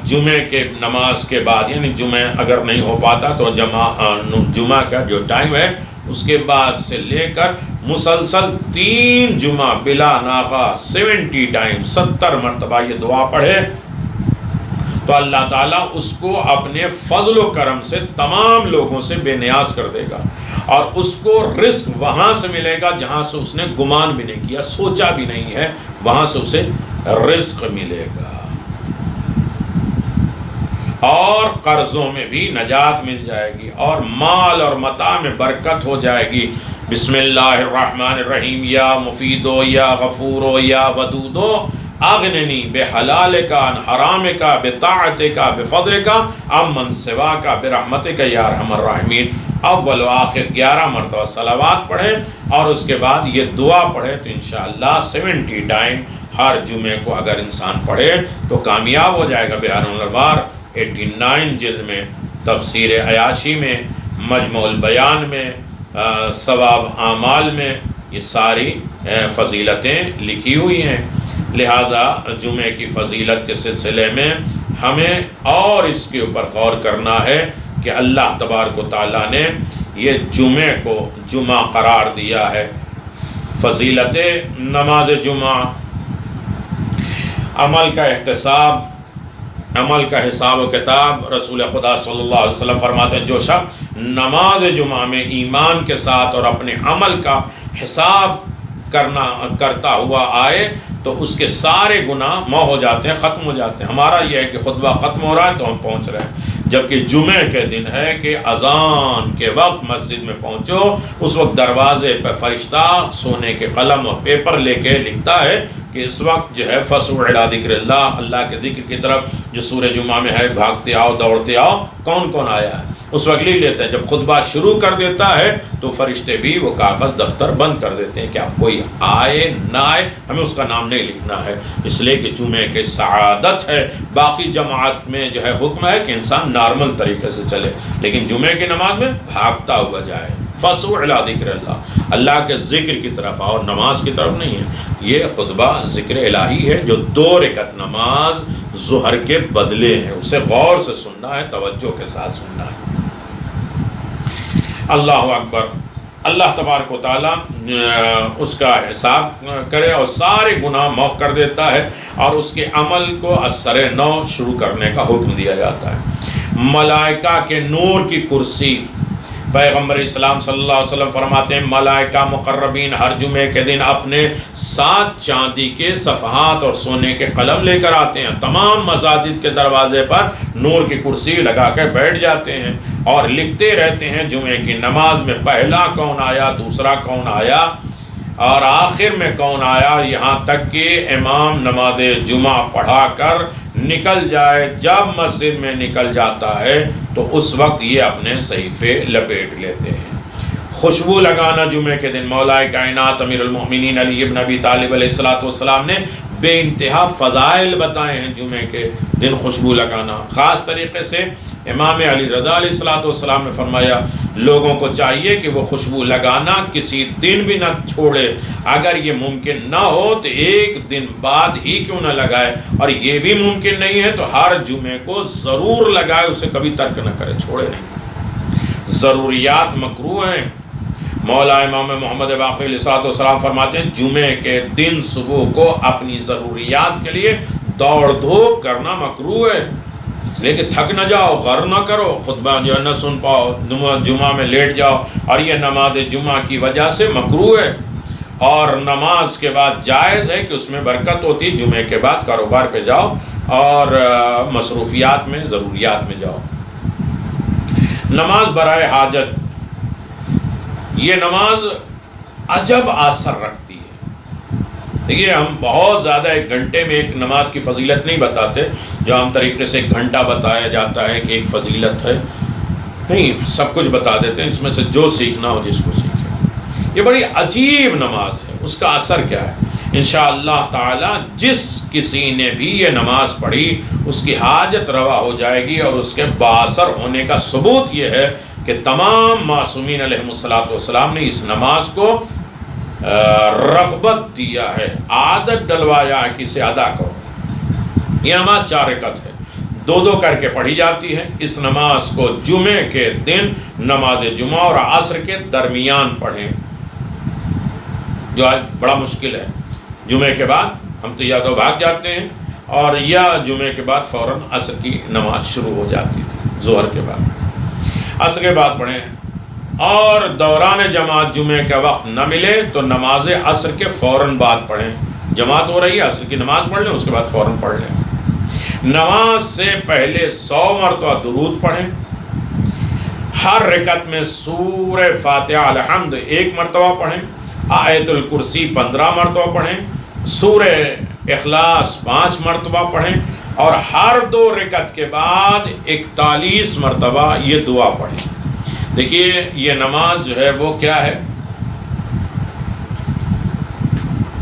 جمعے کے نماز کے بعد، یعنی جمعہ اگر نہیں ہو پاتا تو جمعہ کا جو ٹائم ہے اس کے بعد سے لے کر مسلسل 3 جمعہ بلا ناغہ 70 ٹائم 70 مرتبہ یہ دعا پڑھے تو اللہ تعالیٰ اس کو اپنے فضل و کرم سے تمام لوگوں سے بے نیاز کر دے گا، اور اس کو رزق وہاں سے ملے گا جہاں سے اس نے گمان بھی نہیں کیا، سوچا بھی نہیں ہے، وہاں سے اسے رزق ملے گا، اور قرضوں میں بھی نجات مل جائے گی، اور مال اور متاع میں برکت ہو جائے گی۔ بسم اللہ الرحمن الرحیم، یا مفیدو یا غفورو یا ودودو اغننی بحلالک عن حرامک بطاعتک بفضلک عمن سواک برحمتک یا ارحم الراحمین۔ اول و آخر 11 مرتبہ صلوات پڑھیں، اور اس کے بعد یہ دعا پڑھیں تو انشاءاللہ 70 ٹائم ہر جمعے کو اگر انسان پڑھے تو کامیاب ہو جائے گا۔ بہار الانوار 89 جلد میں، تفسیر عیاشی میں، مجموع البیان میں، ثواب اعمال میں یہ ساری فضیلتیں لکھی ہوئی ہیں۔ لہذا جمعے کی فضیلت کے سلسلے میں ہمیں اور اس کے اوپر غور کرنا ہے کہ اللہ تبارک و تعالیٰ نے یہ جمعے کو جمعہ قرار دیا ہے۔ فضیلت نماز جمعہ، عمل کا احتساب، عمل کا حساب و کتاب، رسول خدا صلی اللہ علیہ وسلم فرماتے ہیں جو شخص نماز جمعہ میں ایمان کے ساتھ اور اپنے عمل کا حساب کرتا ہوا آئے تو اس کے سارے گناہ معاف ہو جاتے ہیں، ختم ہو جاتے ہیں۔ ہمارا یہ ہے کہ خطبہ ختم ہو رہا ہے تو ہم پہنچ رہے ہیں، جبکہ جمعے کے دن ہے کہ اذان کے وقت مسجد میں پہنچو، اس وقت دروازے پہ فرشتہ سونے کے قلم اور پیپر لے کے لکھتا ہے کہ اس وقت جو ہے فَسْعُوا إِلَىٰ ذِكْرِ اللَّهِ، اللہ کے ذکر کی طرف جو سورہ جمعہ میں ہے بھاگتے آؤ دوڑتے آؤ، کون کون آیا ہے اس وقت لکھ لیتے ہیں۔ جب خطبہ شروع کر دیتا ہے تو فرشتے بھی وہ کاغذ دفتر بند کر دیتے ہیں کہ آپ کوئی آئے نہ آئے ہمیں اس کا نام نہیں لکھنا ہے، اس لیے کہ جمعے کی سعادت ہے۔ باقی جماعت میں جو ہے حکم ہے کہ انسان نارمل طریقے سے چلے، لیکن جمعے کی نماز میں بھاگتا ہوا جائے۔ فَسْعُوا إِلَىٰ ذِكْرِ اللَّهِ، اللہ کے ذکر کی طرف اور نماز کی طرف نہیں ہے۔ یہ خطبہ ذکر الہی ہے جو 2 رکعت نماز ظہر کے بدلے ہیں، اسے غور سے سننا ہے، توجہ کے ساتھ سننا ہے۔ اللہ اکبر۔ اللہ تبارک و تعالیٰ اس کا حساب کرے اور سارے گناہ معاف کر دیتا ہے، اور اس کے عمل کو اثر نو شروع کرنے کا حکم دیا جاتا ہے۔ ملائکہ کے نور کی کرسی، پیغمبر اسلام صلی اللہ علیہ وسلم فرماتے ہیں ملائکہ مقربین ہر جمعے کے دن اپنے 7 چاندی کے صفحات اور سونے کے قلم لے کر آتے ہیں، تمام مساجد کے دروازے پر نور کی کرسی لگا کر بیٹھ جاتے ہیں اور لکھتے رہتے ہیں جمعے کی نماز میں پہلا کون آیا، دوسرا کون آیا اور آخر میں کون آیا، یہاں تک کہ امام نماز جمعہ پڑھا کر نکل جائے۔ جب مسجد میں نکل جاتا ہے تو اس وقت یہ اپنے صحیفے لپیٹ لیتے ہیں۔ خوشبو لگانا جمعے کے دن، مولا کائنات امیر المؤمنین علی ابن ابی طالب علیہ الصلوۃ والسلام نے بے انتہا فضائل بتائے ہیں جمعے کے دن خوشبو لگانا۔ خاص طریقے سے امام علی رضا علیہ السلام نے فرمایا لوگوں کو چاہیے کہ وہ خوشبو لگانا کسی دن بھی نہ چھوڑے، اگر یہ ممکن نہ ہو تو ایک دن بعد ہی کیوں نہ لگائے، اور یہ بھی ممکن نہیں ہے تو ہر جمعے کو ضرور لگائے، اسے کبھی ترک نہ کرے، چھوڑے نہیں۔ ضروریات مکروہ ہیں۔ مولا امام محمد باقر علیہ السلام فرماتے ہیں جمعے کے دن صبح کو اپنی ضروریات کے لیے دوڑ دھوپ کرنا مکروہ ہے، لیکن تھک نہ جاؤ، غر نہ کرو، خطبہ جو ہے نہ سن پاؤ، جمعہ میں لیٹ جاؤ، اور یہ نماز جمعہ کی وجہ سے مکروہ ہے۔ اور نماز کے بعد جائز ہے کہ اس میں برکت ہوتی، جمعے کے بعد کاروبار پہ جاؤ اور مصروفیات میں ضروریات میں جاؤ۔ نماز برائے حاجت، یہ نماز عجب اثر رکھتی ہے۔ دیکھیے ہم بہت زیادہ ایک گھنٹے میں ایک نماز کی فضیلت نہیں بتاتے، جو عام طریقے سے ایک گھنٹہ بتایا جاتا ہے کہ ایک فضیلت ہے، نہیں، سب کچھ بتا دیتے ہیں، اس میں سے جو سیکھنا ہو جس کو سیکھے۔ یہ بڑی عجیب نماز ہے، اس کا اثر کیا ہے؟ انشاءاللہ تعالی جس کسی نے بھی یہ نماز پڑھی اس کی حاجت روا ہو جائے گی، اور اس کے باثر ہونے کا ثبوت یہ ہے کہ تمام معصومین علیہم السلام نے اس نماز کو رغبت دیا ہے، عادت ڈلوایا ہے کہ اسے ادا کرو۔ یہ نماز 4 رکعت ہے، 2 کر کے پڑھی جاتی ہے۔ اس نماز کو جمعے کے دن نماز جمعہ اور عصر کے درمیان پڑھیں، جو آج بڑا مشکل ہے۔ جمعے کے بعد ہم تو یا تو بھاگ جاتے ہیں، اور یا جمعے کے بعد فوراً عصر کی نماز شروع ہو جاتی تھی، ظہر کے بعد عصر کے بعد پڑھیں، اور دوران جماعت جمعے کا وقت نہ ملے تو نماز عصر کے فوراً بعد پڑھیں۔ جماعت ہو رہی ہے، عصر کی نماز پڑھ لیں، اس کے بعد فوراً پڑھ لیں۔ نماز سے پہلے 100 مرتبہ درود پڑھیں۔ ہر رکعت میں سورہ فاتحہ الحمد 1 مرتبہ پڑھیں، آیت الکرسی 15 مرتبہ پڑھیں، سورہ اخلاص 5 مرتبہ پڑھیں، اور ہر 2 رکعت کے بعد 41 مرتبہ یہ دعا پڑھیں۔ دیکھیے یہ نماز جو ہے وہ کیا ہے،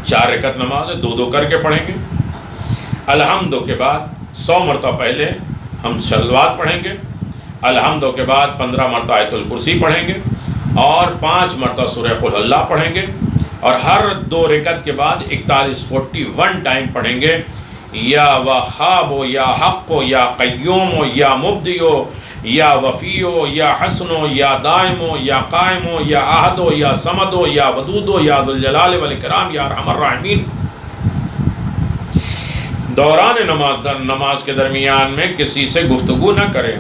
4 رکعت نماز ہے، 2 کر کے پڑھیں گے۔ الحمد کے بعد 100 مرتبہ پہلے ہم صلوات پڑھیں گے، الحمد کے بعد 15 مرتبہ آیت الکرسی پڑھیں گے، اور 5 مرتبہ سورہ قل اللہ پڑھیں گے، اور ہر 2 رکعت کے بعد 41 ٹائم پڑھیں گے، یا وہاب ہو، یا حق ہو، یا قیوم ہو، یا مبدی ہو، یا وفی ہو، یا حسن ہو، یا دائم ہو، یا قائم ہو، یا احد ہو، یا صمد ہو، یا ودود ہو، یا ذوالجلال والاکرام، یا ارحم الراحمین۔ دوران نماز کے درمیان میں کسی سے گفتگو نہ کریں،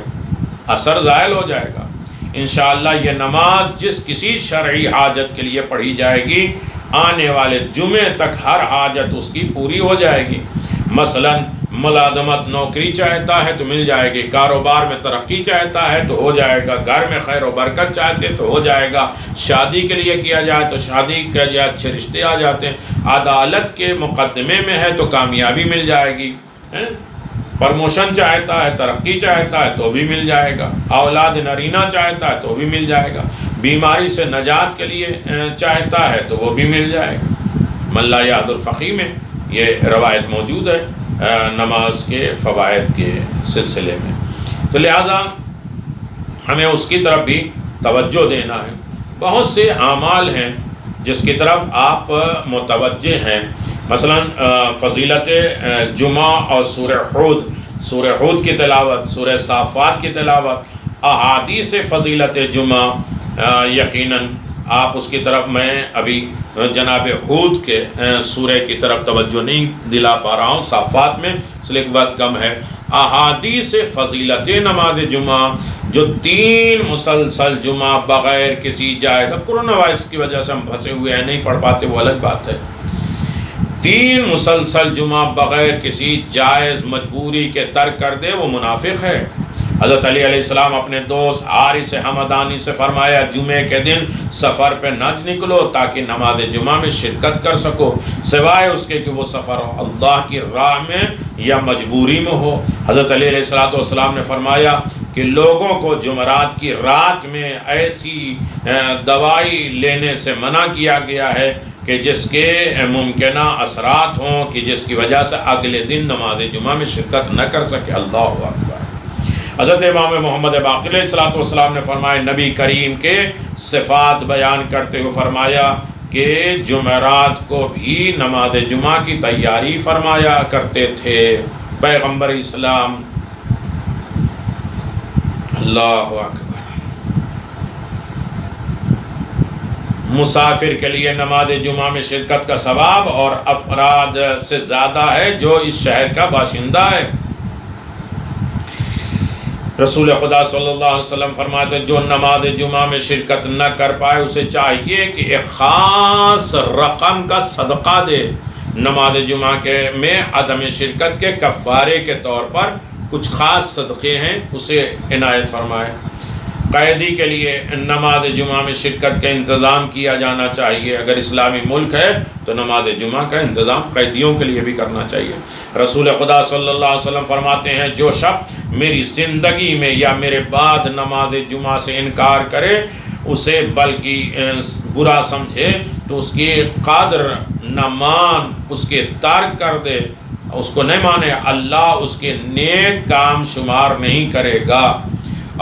اثر زائل ہو جائے گا۔ انشاءاللہ یہ نماز جس کسی شرعی حاجت کے لیے پڑھی جائے گی، آنے والے جمعے تک ہر حاجت اس کی پوری ہو جائے گی۔ مثلاً ملازمت نوکری چاہتا ہے تو مل جائے گی، کاروبار میں ترقی چاہتا ہے تو ہو جائے گا، گھر میں خیر و برکت چاہتے تو ہو جائے گا، شادی کے لیے کیا جائے تو شادی کے جائے اچھے رشتے آ جاتے ہیں، عدالت کے مقدمے میں ہے تو کامیابی مل جائے گی، پرموشن چاہتا ہے، ترقی چاہتا ہے تو بھی مل جائے گا، اولاد نرینہ چاہتا ہے تو بھی مل جائے گا، بیماری سے نجات کے لیے چاہتا ہے تو وہ بھی مل جائے گا۔ من لا یعد الفقی میں یہ روایت موجود ہے نماز کے فوائد کے سلسلے میں، تو لہذا ہمیں اس کی طرف بھی توجہ دینا ہے۔ بہت سے اعمال ہیں جس کی طرف آپ متوجہ ہیں، مثلا فضیلت جمعہ اور سورہ ہود کی تلاوت، سورہ صافات کی تلاوت، احادیث فضیلت جمعہ، یقیناً آپ اس کی طرف، میں ابھی جناب ہود کے سورہ کی طرف توجہ نہیں دلا پا رہا ہوں صافات میں، اس لیے وقت کم ہے۔ احادیث فضیلت نماز جمعہ، جو 3 مسلسل جمعہ بغیر کسی جائز، کورونا وائرس کی وجہ سے ہم پھنسے ہوئے ہیں، نہیں پڑھ پاتے، وہ الگ بات ہے، 3 مسلسل جمعہ بغیر کسی جائز مجبوری کے ترک کر دے وہ منافق ہے۔ حضرت علی علیہ السلام اپنے دوست حارث حمدانی سے فرمایا جمعے کے دن سفر پہ نہ نکلو تاکہ نماز جمعہ میں شرکت کر سکو، سوائے اس کے کہ وہ سفر اللہ کی راہ میں یا مجبوری میں ہو۔ حضرت علی علیہ السلام نے فرمایا کہ لوگوں کو جمعرات کی رات میں ایسی دوائی لینے سے منع کیا گیا ہے کہ جس کے ممکنہ اثرات ہوں کہ جس کی وجہ سے اگلے دن نماز جمعہ میں شرکت نہ کر سکے۔ اللہ اکبر۔ حضرت امام محمد باقر علیہ الصلوۃ والسلام نے فرمایا، نبی کریم کے صفات بیان کرتے ہوئے فرمایا کہ جمعرات کو بھی نماز جمعہ کی تیاری فرمایا کرتے تھے پیغمبر اسلام۔ اللہ اکبر۔ مسافر کے لیے نماز جمعہ میں شرکت کا ثواب اور افراد سے زیادہ ہے جو اس شہر کا باشندہ ہے۔ رسول خدا صلی اللہ علیہ وسلم فرماتے ہیں جو نماز جمعہ میں شرکت نہ کر پائے اسے چاہیے کہ ایک خاص رقم کا صدقہ دے۔ نماز جمعہ میں عدم شرکت کے کفارے کے طور پر کچھ خاص صدقے ہیں، اسے عنایت فرمائے۔ قیدی کے لیے نماز جمعہ میں شرکت کا انتظام کیا جانا چاہیے۔ اگر اسلامی ملک ہے تو نماز جمعہ کا انتظام قیدیوں کے لیے بھی کرنا چاہیے۔ رسول خدا صلی اللہ علیہ وسلم فرماتے ہیں جو شخص میری زندگی میں یا میرے بعد نماز جمعہ سے انکار کرے، اسے بلکہ برا سمجھے تو اس کی قدر نہ مان، اس کے ترک کر دے، اس کو نہیں مانے، اللہ اس کے نیک کام شمار نہیں کرے گا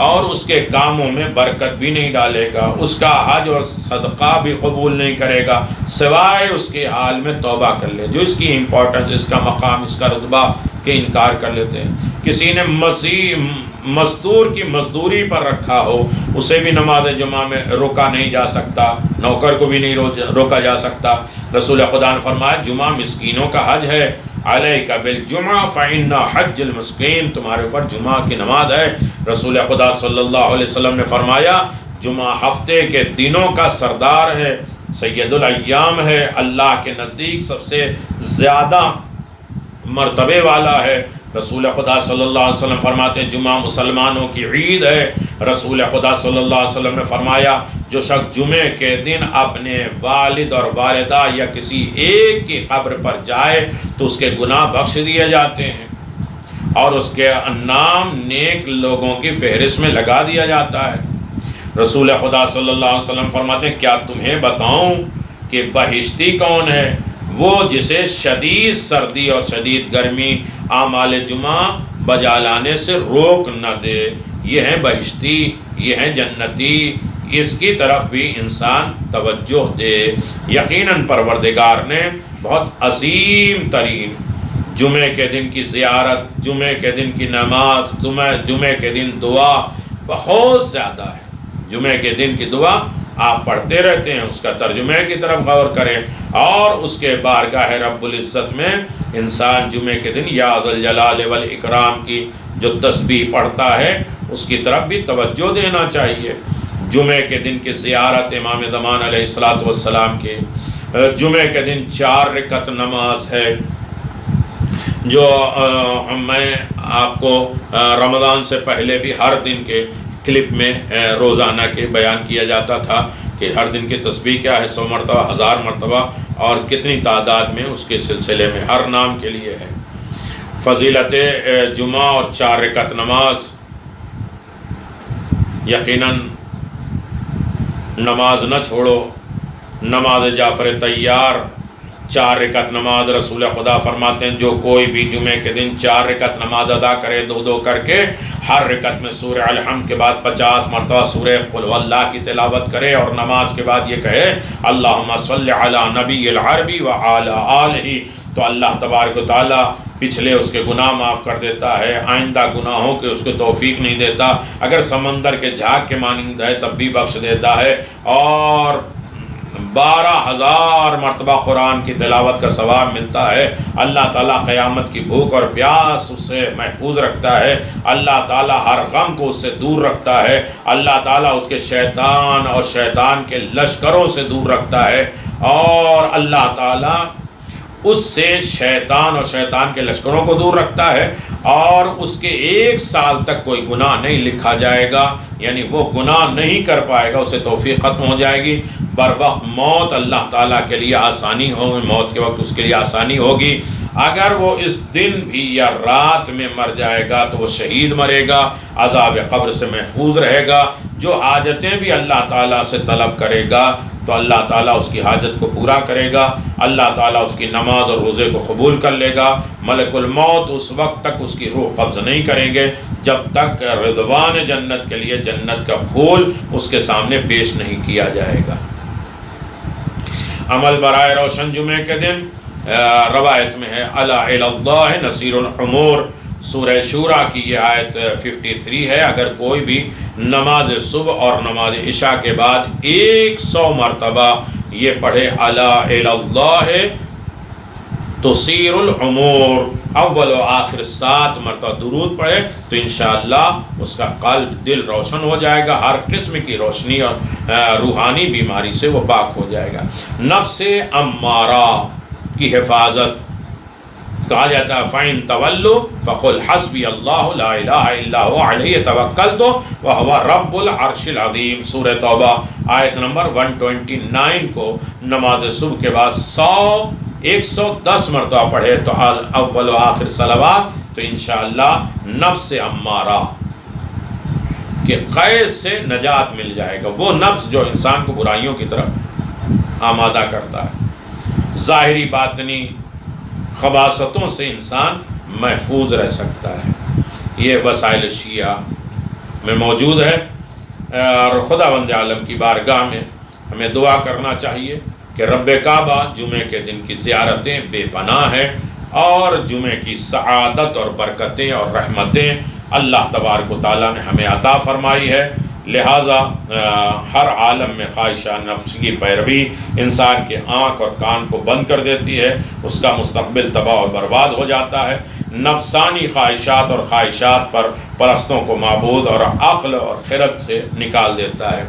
اور اس کے کاموں میں برکت بھی نہیں ڈالے گا، اس کا حج اور صدقہ بھی قبول نہیں کرے گا سوائے اس کے حال میں توبہ کر لے۔ جو اس کی امپورٹنس، اس کا مقام، اس کا رتبہ کے انکار کر لیتے ہیں۔ کسی نے مزدور کی مزدوری پر رکھا ہو، اسے بھی نماز جمعہ میں روکا نہیں جا سکتا، نوکر کو بھی نہیں روکا جا سکتا۔ رسول خدا نے فرمایا جمعہ مسکینوں کا حج ہے، علیک بالجمعہ فإن حج المسکین، تمہارے اوپر جمعہ کی نماز ہے۔ رسول خدا صلی اللہ علیہ وسلم نے فرمایا جمعہ ہفتے کے دنوں کا سردار ہے، سید الایام ہے، اللہ کے نزدیک سب سے زیادہ مرتبے والا ہے۔ رسول خدا صلی اللہ علیہ وسلم فرماتے ہیں جمعہ مسلمانوں کی عید ہے۔ رسول خدا صلی اللہ علیہ وسلم نے فرمایا جو شخص جمعے کے دن اپنے والد اور والدہ یا کسی ایک کی قبر پر جائے تو اس کے گناہ بخش دیے جاتے ہیں اور اس کے نام نیک لوگوں کی فہرست میں لگا دیا جاتا ہے۔ رسول خدا صلی اللہ علیہ وسلم فرماتے ہیں کیا تمہیں بتاؤں کہ بہشتی کون ہے؟ وہ جسے شدید سردی اور شدید گرمی اعمال جمعہ بجا لانے سے روک نہ دے۔ یہ ہیں بہشتی، یہ ہیں جنتی، اس کی طرف بھی انسان توجہ دے۔ یقیناً پروردگار نے بہت عظیم ترین جمعے کے دن کی زیارت، جمعے کے دن کی نماز، جمعے کے دن دعا بہت زیادہ ہے۔ جمعے کے دن کی دعا آپ پڑھتے رہتے ہیں، اس کا ترجمے کی طرف غور کریں اور اس کے بارگاہ رب العزت میں انسان جمعے کے دن یا ذو الجلال والاکرام کی جو تسبیح پڑھتا ہے اس کی طرف بھی توجہ دینا چاہیے۔ جمعے کے دن کی زیارت امام زمان علیہ الصلوۃ والسلام کے، جمعے کے دن 4 رکعت نماز ہے جو میں آپ کو رمضان سے پہلے بھی ہر دن کے کلپ میں روزانہ کے بیان کیا جاتا تھا کہ ہر دن کی تسبیح کیا ہے، 100 مرتبہ، 1000 مرتبہ اور کتنی تعداد میں اس کے سلسلے میں ہر نام کے لیے ہے۔ فضیلت جمعہ اور 4 رکعت نماز، یقیناً نماز نہ چھوڑو۔ نماز جعفر طیار 4 رکعت نماز، رسول خدا فرماتے ہیں جو کوئی بھی جمعے کے دن 4 رکعت نماز ادا کرے، 2 کر کے، ہر رکعت میں سورہ الحمد کے بعد 50 مرتبہ سورہ قل واللہ کی تلاوت کرے اور نماز کے بعد یہ کہے اللہم صلی علی نبی العربی وعلی آلہ، تو اللہ تبارک و تعالیٰ پچھلے اس کے گناہ معاف کر دیتا ہے، آئندہ گناہوں کے اس کو توفیق نہیں دیتا، اگر سمندر کے جھاگ کے مانند ہے تب بھی بخش دیتا ہے، اور 12,000 مرتبہ قرآن کی تلاوت کا ثواب ملتا ہے۔ اللہ تعالیٰ قیامت کی بھوک اور پیاس اسے محفوظ رکھتا ہے، اللہ تعالیٰ ہر غم کو اس سے دور رکھتا ہے، اللہ تعالیٰ اس کے شیطان اور شیطان کے لشکروں سے دور رکھتا ہے، اور اللہ تعالیٰ اس سے شیطان اور شیطان کے لشکروں کو دور رکھتا ہے، اور اس کے 1 سال تک کوئی گناہ نہیں لکھا جائے گا، یعنی وہ گناہ نہیں کر پائے گا، اسے توفیق ختم ہو جائے گی۔ بر وقت موت اللہ تعالیٰ کے لیے آسانی ہوگی، موت کے وقت اس کے لیے آسانی ہوگی۔ اگر وہ اس دن بھی یا رات میں مر جائے گا تو وہ شہید مرے گا، عذاب قبر سے محفوظ رہے گا۔ جو حاجتیں بھی اللہ تعالیٰ سے طلب کرے گا تو اللہ تعالیٰ اس کی حاجت کو پورا کرے گا، اللہ تعالیٰ اس کی نماز اور روزے کو قبول کر لے گا۔ ملک الموت اس وقت تک اس کی روح قبض نہیں کریں گے جب تک رضوان جنت کے لیے جنت کا پھول اس کے سامنے پیش نہیں کیا جائے گا۔ عمل برائے روشن جمعے کے دن روایت میں ہے الا الی اللہ نصیر الامور، سورہ شورا کی یہ آیت 53 ہے۔ اگر کوئی بھی نماز صبح اور نماز عشاء کے بعد 100 مرتبہ یہ پڑھے الا الی اللہ تصیر الامور، اول و آخر 7 مرتبہ درود پڑھے تو انشاءاللہ اس کا قلب دل روشن ہو جائے گا، ہر قسم کی روشنی اور روحانی بیماری سے وہ پاک ہو جائے گا۔ نفس امارہ کی حفاظت کہا جاتا ہے فَإِن تَوَلُّوا فَقُلْ حَسْبِيَ اللَّهُ لَا إِلَٰهَ إِلَّا هُوَ عَلَيْهِ تَوَكَّلْتُ وَهُوَ رَبُّ الْعَرْشِ الْعَظِيمِ۔ سورہ توبہ آیت نمبر 129 کو نماز صبح کے بعد 110 مرتبہ پڑھے تو اول و آخر صلوات تو انشاءاللہ نفس امارہ کے قید سے نجات مل جائے گا، وہ نفس جو انسان کو برائیوں کی طرف آمادہ کرتا ہے۔ ظاہری باطنی خباثتوں سے انسان محفوظ رہ سکتا ہے۔ یہ وسائل شیعہ میں موجود ہے، اور خداوند عالم کی بارگاہ میں ہمیں دعا کرنا چاہیے کہ رب کعبہ جمعے کے دن کی زیارتیں بے پناہ ہیں، اور جمعے کی سعادت اور برکتیں اور رحمتیں اللہ تبارک و تعالیٰ نے ہمیں عطا فرمائی ہے۔ لہٰذا ہر عالم میں خواہشہ نفس کی پیروی انسان کے آنکھ اور کان کو بند کر دیتی ہے، اس کا مستقبل تباہ اور برباد ہو جاتا ہے۔ نفسانی خواہشات اور خواہشات پر پرستوں کو معبود اور عقل اور خرد سے نکال دیتا ہے۔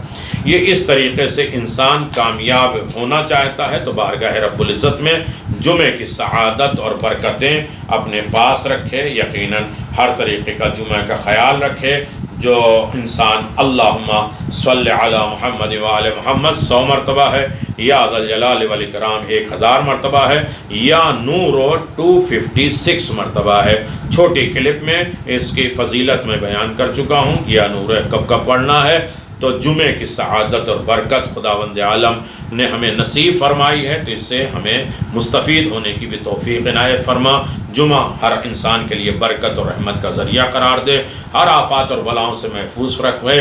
یہ اس طریقے سے انسان کامیاب ہونا چاہتا ہے تو بارگاہ رب العزت میں جمعے کی سعادت اور برکتیں اپنے پاس رکھے، یقیناً ہر طریقے کا جمعہ کا خیال رکھے۔ جو انسان اللہم صلی علی محمد وعلی محمد 100 مرتبہ ہے، یا ذا الجلال والاکرام 1000 مرتبہ ہے، یا نور 256 مرتبہ ہے۔ چھوٹی کلپ میں اس کی فضیلت میں بیان کر چکا ہوں، یا نور کب کب پڑھنا ہے۔ تو جمعے کی سعادت اور برکت خداوند عالم نے ہمیں نصیب فرمائی ہے، تو اس سے ہمیں مستفید ہونے کی بھی توفیق عنایت فرما۔ جمعہ ہر انسان کے لیے برکت اور رحمت کا ذریعہ قرار دے، ہر آفات اور بلاؤں سے محفوظ رکھے۔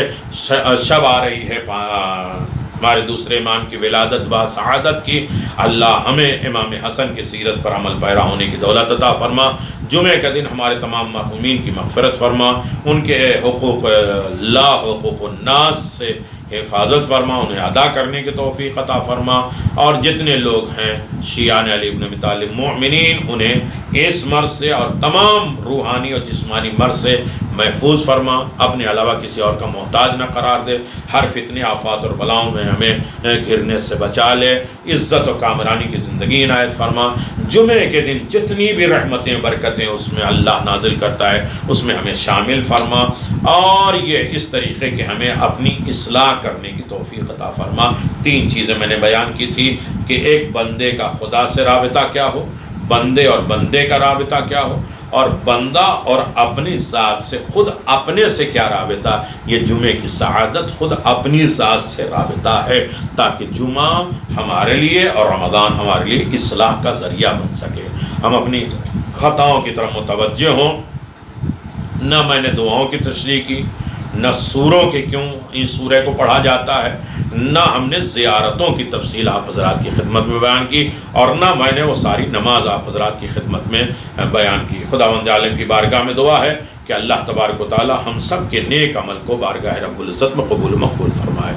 شب آ رہی ہے ہمارے دوسرے امام کی ولادت با سعادت کی، اللہ ہمیں امام حسن کی سیرت پر عمل پیرا ہونے کی دولت عطا فرما۔ جمعہ کا دن ہمارے تمام مرحومین کی مغفرت فرما، ان کے حقوق اللہ حقوق الناس سے حفاظت فرما، انہیں ادا کرنے کی توفیق عطا فرما، اور جتنے لوگ ہیں شیعان علی ابن ابی طالب مومنین انہیں اس مرض سے اور تمام روحانی اور جسمانی مرض سے محفوظ فرما، اپنے علاوہ کسی اور کا محتاج نہ قرار دے، ہر فتنے آفات اور بلاؤں میں ہمیں گھرنے سے بچا لے، عزت و کامرانی کی زندگی عنایت فرما۔ جمعے کے دن جتنی بھی رحمتیں برکتیں اس میں اللہ نازل کرتا ہے اس میں ہمیں شامل فرما، اور یہ اس طریقے کہ ہمیں اپنی اصلاح کرنے کی توفیق عطا فرما۔ 3 چیزیں میں نے بیان کی تھی کہ ایک بندے کا خدا سے رابطہ کیا ہو، بندے اور بندے کا رابطہ کیا ہو، اور بندہ اور اپنی ذات سے خود اپنے سے کیا رابطہ۔ یہ جمعے کی سعادت خود اپنی ذات سے رابطہ ہے، تاکہ جمعہ ہمارے لیے اور رمضان ہمارے لیے اصلاح کا ذریعہ بن سکے، ہم اپنی خطاؤں کی طرف متوجہ ہوں۔ نہ میں نے دعاؤں کی تشریح کی، نہ سوروں کے کیوں اس سورہ کو پڑھا جاتا ہے، نہ ہم نے زیارتوں کی تفصیل آپ حضرات کی خدمت میں بیان کی، اور نہ میں نے وہ ساری نماز آپ حضرات کی خدمت میں بیان کی۔ خداوند عالم کی بارگاہ میں دعا ہے کہ اللہ تبارک و تعالی ہم سب کے نیک عمل کو بارگاہ رب العزت میں قبول مقبول فرمائے۔